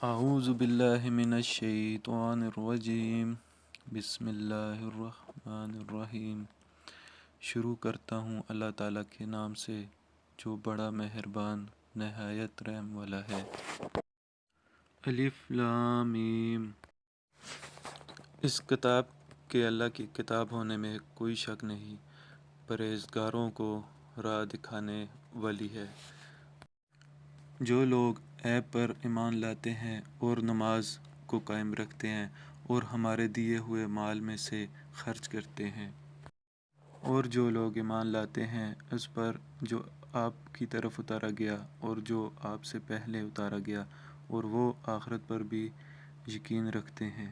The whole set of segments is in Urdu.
اعوذ باللہ من الشیطان الرجیم، بسم اللہ الرحمن الرحیم۔ شروع کرتا ہوں اللہ تعالیٰ کے نام سے جو بڑا مہربان نہایت رحم والا ہے۔ الف لام میم۔ اس کتاب کے اللہ کی کتاب ہونے میں کوئی شک نہیں، پرہیزگاروں کو راہ دکھانے والی ہے۔ جو لوگ عیب پر ایمان لاتے ہیں اور نماز کو قائم رکھتے ہیں اور ہمارے دیے ہوئے مال میں سے خرچ کرتے ہیں، اور جو لوگ ایمان لاتے ہیں اس پر جو آپ کی طرف اتارا گیا اور جو آپ سے پہلے اتارا گیا، اور وہ آخرت پر بھی یقین رکھتے ہیں،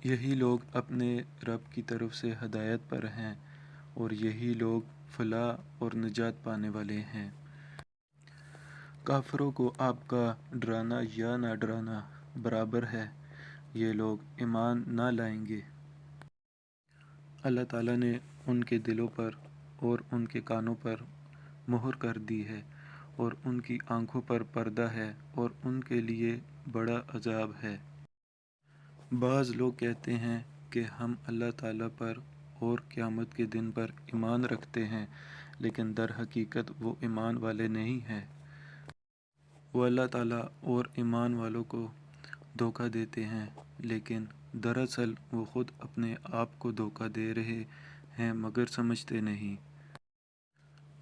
یہی لوگ اپنے رب کی طرف سے ہدایت پر ہیں اور یہی لوگ فلاح اور نجات پانے والے ہیں۔ کافروں کو آپ کا ڈرانا یا نہ ڈرانا برابر ہے، یہ لوگ ایمان نہ لائیں گے۔ اللہ تعالیٰ نے ان کے دلوں پر اور ان کے کانوں پر مہر کر دی ہے اور ان کی آنکھوں پر پردہ ہے اور ان کے لیے بڑا عذاب ہے۔ بعض لوگ کہتے ہیں کہ ہم اللہ تعالیٰ پر اور قیامت کے دن پر ایمان رکھتے ہیں، لیکن در حقیقت وہ ایمان والے نہیں ہیں۔ وہ اللہ تعالیٰ اور ایمان والوں کو دھوکہ دیتے ہیں، لیکن دراصل وہ خود اپنے آپ کو دھوکہ دے رہے ہیں مگر سمجھتے نہیں۔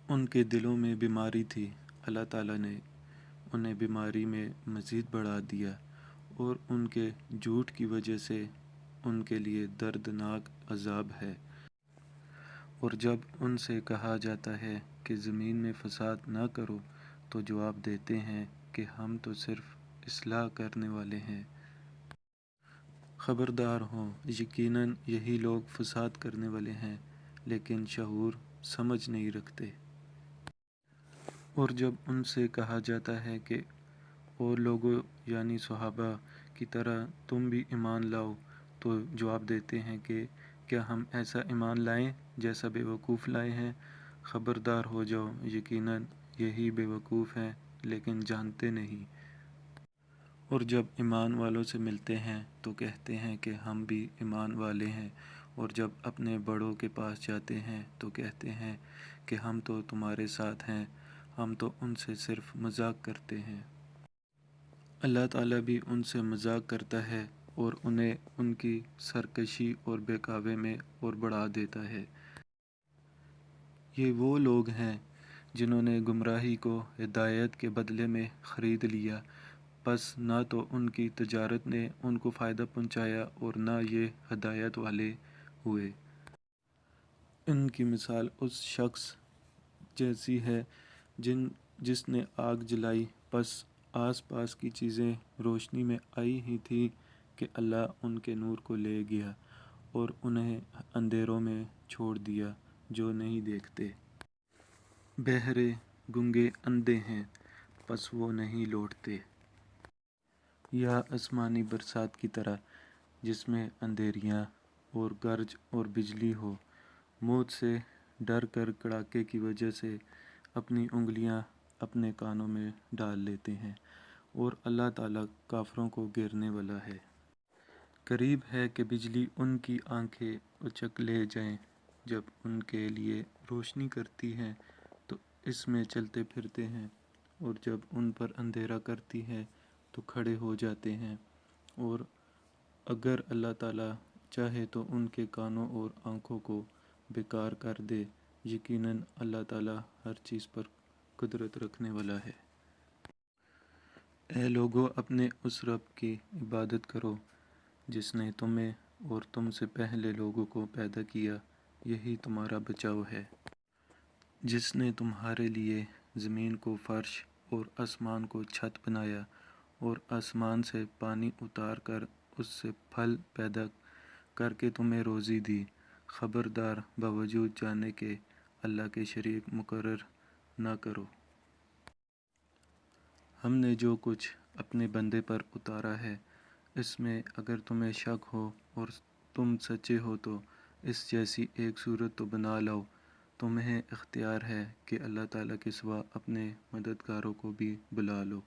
ان کے دلوں میں بیماری تھی، اللہ تعالیٰ نے انہیں بیماری میں مزید بڑھا دیا، اور ان کے جھوٹ کی وجہ سے ان کے لیے دردناک عذاب ہے۔ اور جب ان سے کہا جاتا ہے کہ زمین میں فساد نہ کرو تو جواب دیتے ہیں کہ ہم تو صرف اصلاح کرنے والے ہیں۔ خبردار ہو، یقیناً یہی لوگ فساد کرنے والے ہیں لیکن شعور سمجھ نہیں رکھتے۔ اور جب ان سے کہا جاتا ہے کہ اور لوگوں یعنی صحابہ کی طرح تم بھی ایمان لاؤ تو جواب دیتے ہیں کہ کیا ہم ایسا ایمان لائیں جیسا بے وقوف لائے ہیں۔ خبردار ہو جاؤ، یقیناً یہی بے وقوف ہیں لیکن جانتے نہیں۔ اور جب ایمان والوں سے ملتے ہیں تو کہتے ہیں کہ ہم بھی ایمان والے ہیں، اور جب اپنے بڑوں کے پاس جاتے ہیں تو کہتے ہیں کہ ہم تو تمہارے ساتھ ہیں، ہم تو ان سے صرف مذاق کرتے ہیں۔ اللہ تعالیٰ بھی ان سے مذاق کرتا ہے اور انہیں ان کی سرکشی اور بہکاوے میں اور بڑھا دیتا ہے۔ یہ وہ لوگ ہیں جنہوں نے گمراہی کو ہدایت کے بدلے میں خرید لیا، پس نہ تو ان کی تجارت نے ان کو فائدہ پہنچایا اور نہ یہ ہدایت والے ہوئے۔ ان کی مثال اس شخص جیسی ہے جس نے آگ جلائی، پس آس پاس کی چیزیں روشنی میں آئی ہی تھیں کہ اللہ ان کے نور کو لے گیا اور انہیں اندھیروں میں چھوڑ دیا جو نہیں دیکھتے۔ بہرے، گونگے، اندھے ہیں، پس وہ نہیں لوٹتے۔ یا آسمانی برسات کی طرح جس میں اندھیریاں اور گرج اور بجلی ہو، موت سے ڈر کر کڑاکے کی وجہ سے اپنی انگلیاں اپنے کانوں میں ڈال لیتے ہیں، اور اللہ تعالیٰ کافروں کو گھیرنے والا ہے۔ قریب ہے کہ بجلی ان کی آنکھیں اچک لے جائے، جب ان کے لیے روشنی کرتی ہے تو اس میں چلتے پھرتے ہیں، اور جب ان پر اندھیرا کرتی ہے تو کھڑے ہو جاتے ہیں۔ اور اگر اللہ تعالیٰ چاہے تو ان کے کانوں اور آنکھوں کو بیکار کر دے، یقیناً اللہ تعالیٰ ہر چیز پر قدرت رکھنے والا ہے۔ اے لوگو، اپنے اس رب کی عبادت کرو جس نے تمہیں اور تم سے پہلے لوگوں کو پیدا کیا، یہی تمہارا بچاؤ ہے۔ جس نے تمہارے لیے زمین کو فرش اور آسمان کو چھت بنایا، اور آسمان سے پانی اتار کر اس سے پھل پیدا کر کے تمہیں روزی دی۔ خبردار، باوجود جانے کے اللہ کے شریک مقرر نہ کرو۔ ہم نے جو کچھ اپنے بندے پر اتارا ہے، اس میں اگر تمہیں شک ہو اور تم سچے ہو تو اس جیسی ایک صورت تو بنا لاؤ۔ تمہیں اختیار ہے کہ اللہ تعالیٰ کے سوا اپنے مددگاروں کو بھی بلا لو۔